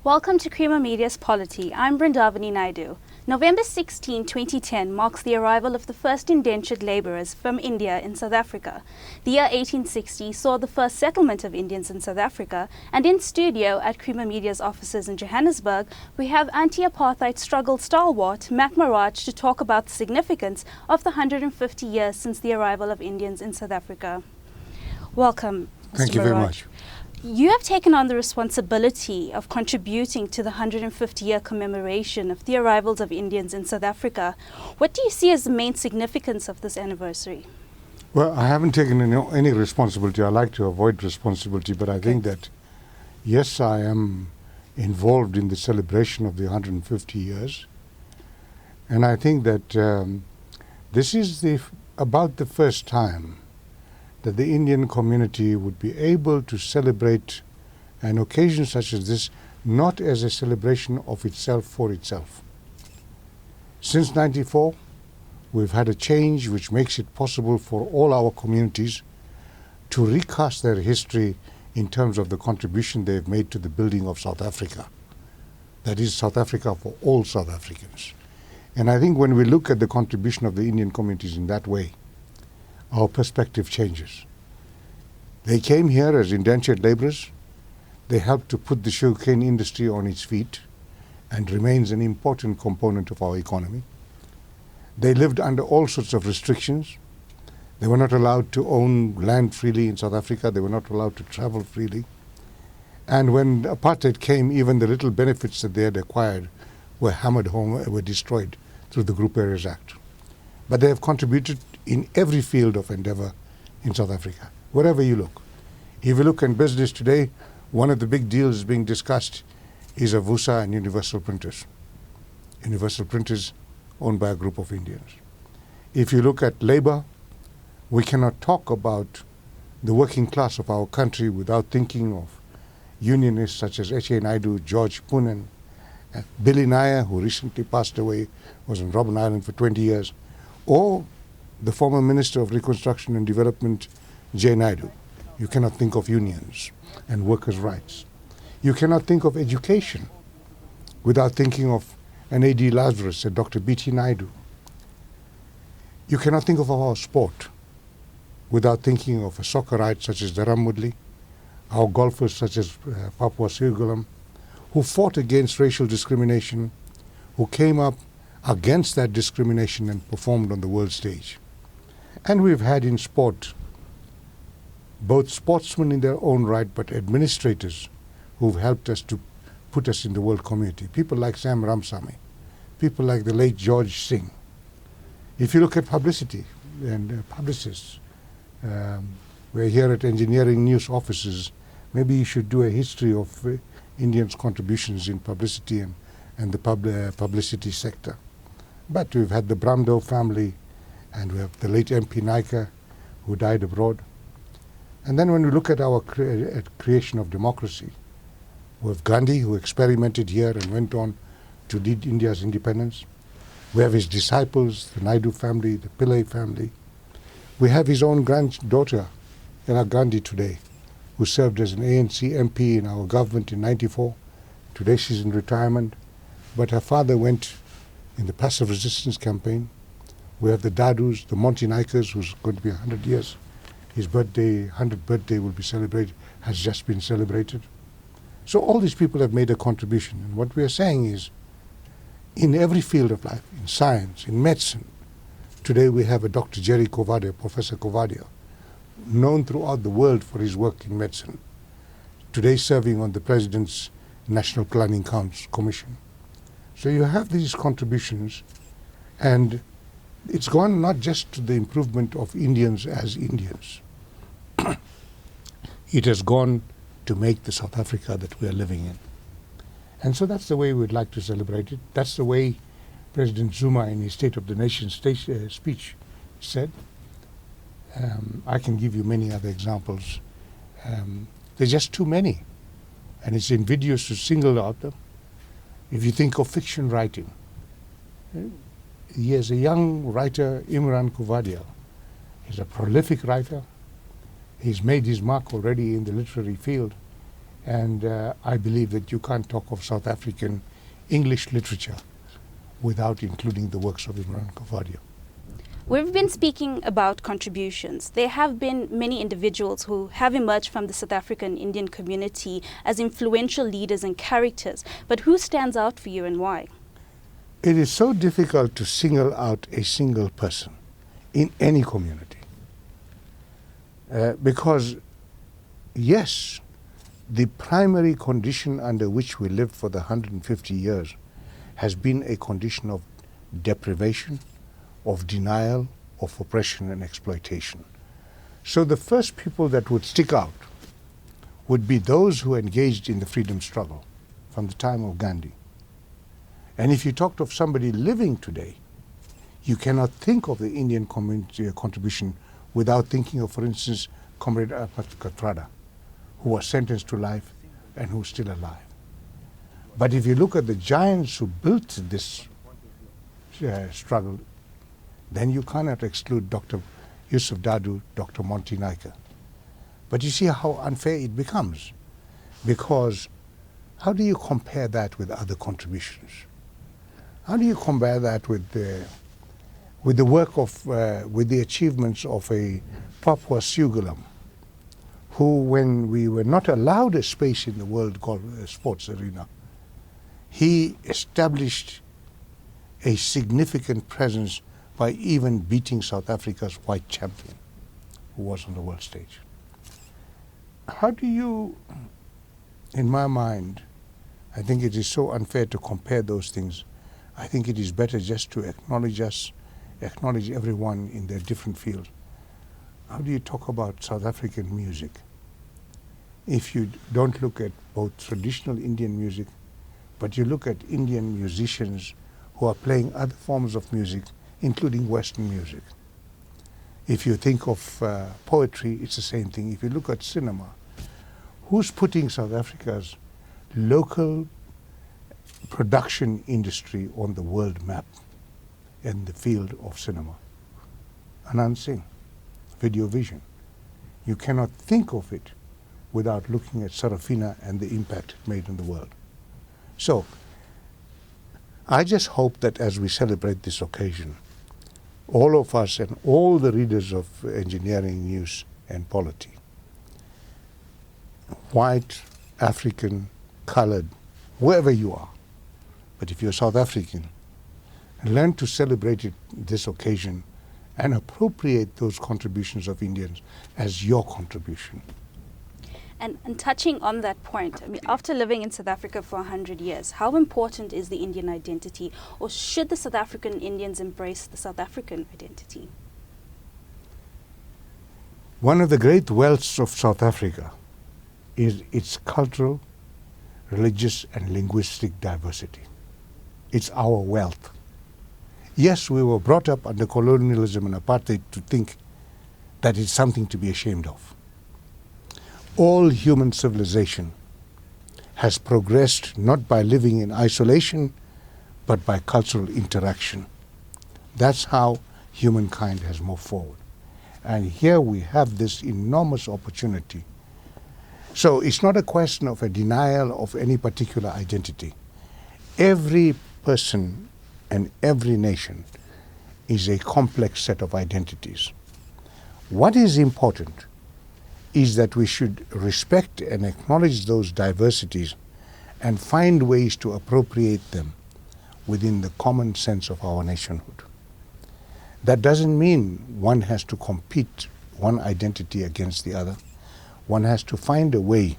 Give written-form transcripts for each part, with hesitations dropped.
Welcome to Creamer Media's Polity. I'm Brindavani Naidu. November 16, 2010 marks the arrival of the first indentured labourers from India in South Africa. The year 1860 saw the first settlement of Indians in South Africa, and in studio at Creamer Media's offices in Johannesburg, we have anti-apartheid struggle stalwart Mac Maraj to talk about the significance of the 150 years since the arrival of Indians in South Africa. Welcome, Mr. Thank you very much. You have taken on the responsibility of contributing to the 150-year commemoration of the arrivals of Indians in South Africa. What do you see as the main significance of this anniversary? Well, I haven't taken any responsibility. I like to avoid responsibility, but I think that, yes, I am involved in the celebration of the 150 years. And I think that this is about the first time that the Indian community would be able to celebrate an occasion such as this, not as a celebration of itself for itself. Since '94, we've had a change which makes it possible for all our communities to recast their history in terms of the contribution they've made to the building of South Africa. That is South Africa for all South Africans. And I think when we look at the contribution of the Indian communities in that way, our perspective changes. They came here as indentured laborers. They helped to put the sugarcane industry on its feet and remains an important component of our economy. They lived under all sorts of restrictions. They were not allowed to own land freely in South Africa. They were not allowed to travel freely. And when apartheid came, even the little benefits that they had acquired were hammered home, were destroyed through the Group Areas Act. But they have contributed in every field of endeavor in South Africa, wherever you look. If you look in business today, one of the big deals being discussed is Avusa and Universal Printers. Universal Printers owned by a group of Indians. If you look at labor, we cannot talk about the working class of our country without thinking of unionists such as H.A. Naidu, George Poonen, Billy Nair, who recently passed away, was on Robben Island for 20 years, or the former Minister of Reconstruction and Development, J. Naidu. You cannot think of unions and workers' rights. You cannot think of education without thinking of an A.D. Lazarus and Dr. B.T. Naidu. You cannot think of our sport without thinking of a soccerite such as Dharam Mudli, our golfers such as Papua Sirgulam, who fought against racial discrimination, who came up against that discrimination and performed on the world stage. And we've had in sport both sportsmen in their own right, but administrators who've helped us to put us in the world community. People like Sam Ramsamy, people like the late George Singh. If you look at publicity and publicists, we're here at Engineering News offices. Maybe you should do a history of Indians' contributions in publicity and the publicity sector. But we've had the Bramdo family, and we have the late MP Naika, who died abroad. And then when we look at our creation of democracy, we have Gandhi, who experimented here and went on to lead India's independence. We have his disciples, the Naidu family, the Pillai family. We have his own granddaughter, Indira Gandhi, today, who served as an ANC MP in our government in '94. Today she's in retirement, but her father went in the passive resistance campaign. We have the Dadus, the Monty Naikas, who's going to be 100 years. His birthday, 100th birthday will be celebrated, has just been celebrated. So all these people have made a contribution. And what we are saying is, in every field of life, in science, in medicine, today we have a Dr. Jerry Kovadia, Professor Kovadia, known throughout the world for his work in medicine, today serving on the President's National Planning Commission. So you have these contributions, and it's gone not just to the improvement of Indians as Indians. It has gone to make the South Africa that we are living in. And so that's the way we'd like to celebrate it. That's the way President Zuma in his State of the Nation speech said. I can give you many other examples. There's just too many. And it's invidious to single out them. If you think of fiction writing, he is a young writer, Imran Kovadia. He's a prolific writer. He's made his mark already in the literary field. And I believe that you can't talk of South African English literature without including the works of Imran Kapadia. We've been speaking about contributions. There have been many individuals who have emerged from the South African Indian community as influential leaders and characters. But who stands out for you and why? It is so difficult to single out a single person in any community. Because, yes, the primary condition under which we lived for the 150 years has been a condition of deprivation, of denial, of oppression and exploitation. So the first people that would stick out would be those who engaged in the freedom struggle from the time of Gandhi. And if you talked of somebody living today, you cannot think of the Indian community contribution without thinking of, for instance, Comrade Ahmad Kathrada, who was sentenced to life and who's still alive. But if you look at the giants who built this struggle, then you cannot exclude Dr. Yusuf Dadu, Dr. Monty Naika. But you see how unfair it becomes, because how do you compare that with other contributions? How do you compare that with the work of, with the achievements of a Papua Sugulam, who, when we were not allowed a space in the world called sports arena, he established a significant presence by even beating South Africa's white champion, who was on the world stage. How do you, in my mind, I think it is so unfair to compare those things. I think it is better just to acknowledge us, acknowledge everyone in their different fields. How do you talk about South African music if you don't look at both traditional Indian music, but you look at Indian musicians who are playing other forms of music, including Western music? If you think of poetry, it's the same thing. If you look at cinema, who's putting South Africa's local production industry on the world map in the field of cinema? Anand Singh, Video Vision. You cannot think of it without looking at Sarafina and the impact it made in the world. So, I just hope that as we celebrate this occasion, all of us and all the readers of engineering, news and polity, white, African, colored, wherever you are, but if you're South African, learn to celebrate this occasion and appropriate those contributions of Indians as your contribution. And touching on that point, I mean, after living in South Africa for 100 years, how important is the Indian identity, or should the South African Indians embrace the South African identity? One of the great wealths of South Africa is its cultural, religious and linguistic diversity. It's our wealth. Yes, we were brought up under colonialism and apartheid to think that it's something to be ashamed of. All human civilization has progressed not by living in isolation, but by cultural interaction. That's how humankind has moved forward. And here we have this enormous opportunity. So it's not a question of a denial of any particular identity. Every person and every nation is a complex set of identities. What is important is that we should respect and acknowledge those diversities and find ways to appropriate them within the common sense of our nationhood. That doesn't mean one has to compete one identity against the other. One has to find a way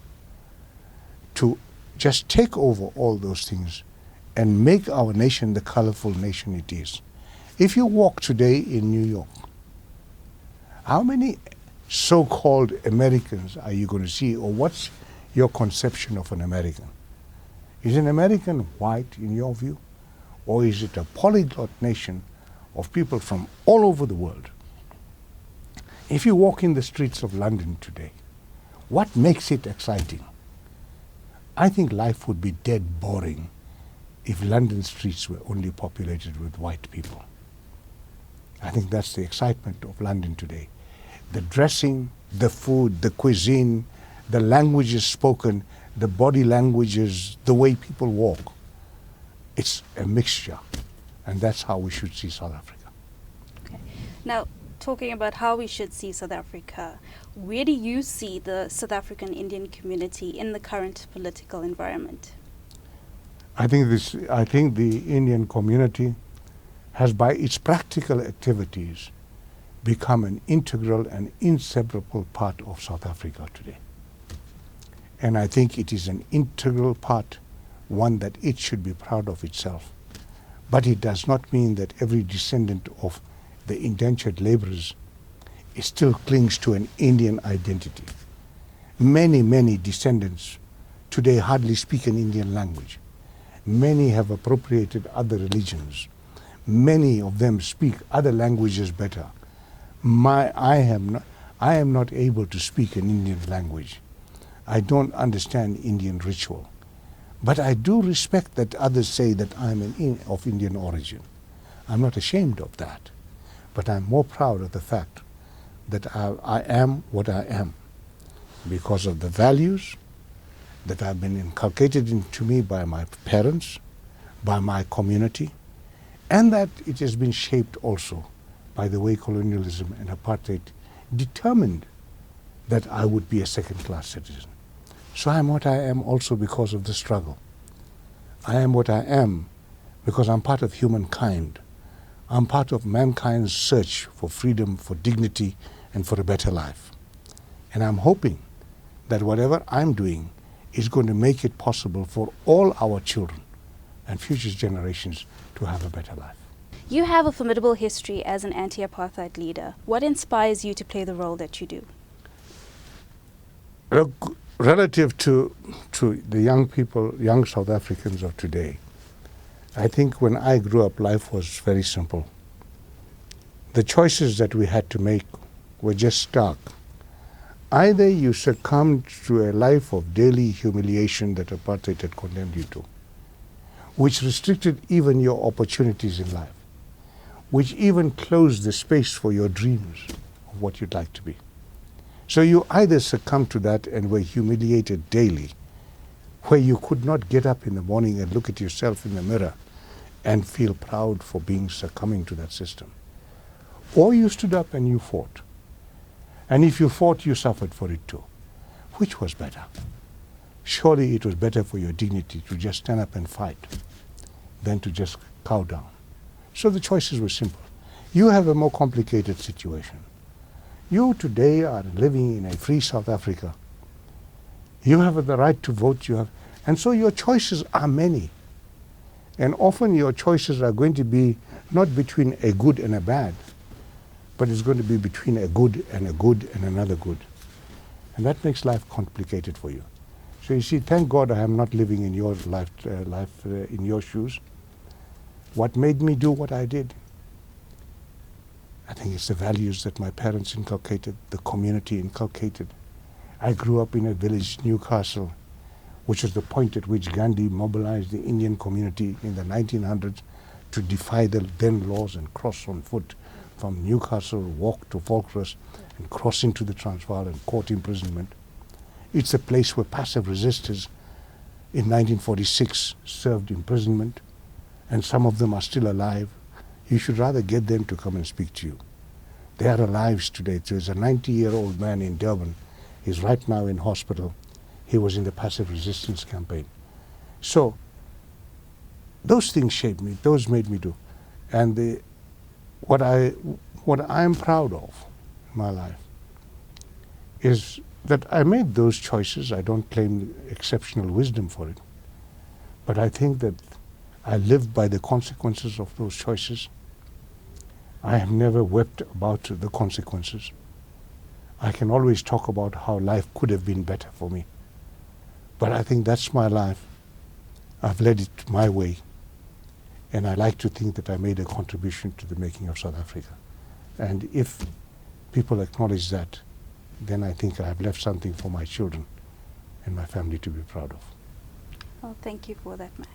to just take over all those things and make our nation the colorful nation it is. If you walk today in New York, how many so-called Americans are you going to see, or what's your conception of an American? Is an American white in your view, or is it a polyglot nation of people from all over the world? If you walk in the streets of London today, what makes it exciting? I think life would be dead boring if London streets were only populated with white people. I think that's the excitement of London today. The dressing, the food, the cuisine, the languages spoken, the body languages, the way people walk. It's a mixture, and that's how we should see South Africa. Okay. Now, talking about how we should see South Africa, where do you see the South African Indian community in the current political environment? I think the Indian community has, by its practical activities, become an integral and inseparable part of South Africa today. And I think it is an integral part, one that it should be proud of itself. But it does not mean that every descendant of the indentured laborers still clings to an Indian identity. Many descendants today hardly speak an Indian language. Many have appropriated other religions. Many of them speak other languages better. I am not able to speak an Indian language. I don't understand Indian ritual. But I do respect that others say that I'm of Indian origin. I'm not ashamed of that. But I'm more proud of the fact that I am what I am because of the values that have been inculcated into me by my parents, by my community, and that it has been shaped also by the way colonialism and apartheid determined that I would be a second-class citizen. So I am what I am also because of the struggle. I am what I am because I'm part of humankind. I'm part of mankind's search for freedom, for dignity, and for a better life. And I'm hoping that whatever I'm doing is going to make it possible for all our children and future generations to have a better life. You have a formidable history as an anti-apartheid leader. What inspires you to play the role that you do? Look, relative to the young people, young South Africans of today, I think when I grew up, life was very simple. The choices that we had to make were just stark. Either you succumbed to a life of daily humiliation that apartheid had condemned you to, which restricted even your opportunities in life, which even closed the space for your dreams of what you'd like to be. So you either succumbed to that and were humiliated daily, where you could not get up in the morning and look at yourself in the mirror and feel proud for succumbing to that system. Or you stood up and you fought. And if you fought, you suffered for it too. Which was better? Surely it was better for your dignity to just stand up and fight than to just cow down. So the choices were simple. You have a more complicated situation. You today are living in a free South Africa. You have the right to vote, and so your choices are many. And often your choices are going to be not between a good and a bad, but it's going to be between a good and another good. And that makes life complicated for you. So you see, thank God I am not living in your life in your shoes. What made me do what I did? I think it's the values that my parents inculcated, the community inculcated. I grew up in a village, Newcastle, which was the point at which Gandhi mobilized the Indian community in the 1900s to defy the then laws and cross on foot from Newcastle, walk to Falkirk, and cross into the Transvaal and court imprisonment. It's a place where passive resistors in 1946 served imprisonment, and some of them are still alive. You should rather get them to come and speak to you. They are alive today. There's a 90-year-old man in Durban. He's right now in hospital. He was in the passive resistance campaign. So those things shaped me. Those made me do. And what I'm proud of in my life is that I made those choices. I don't claim exceptional wisdom for it. But I think that I lived by the consequences of those choices. I have never wept about the consequences. I can always talk about how life could have been better for me. But I think that's my life. I've led it my way. And I like to think that I made a contribution to the making of South Africa. And if people acknowledge that, then I think I have left something for my children and my family to be proud of. Well, thank you for that, Mac.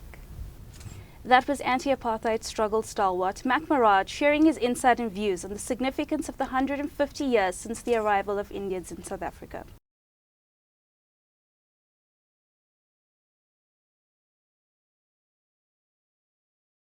That was anti-apartheid struggle stalwart Mac Maraj sharing his insight and views on the significance of the 150 years since the arrival of Indians in South Africa.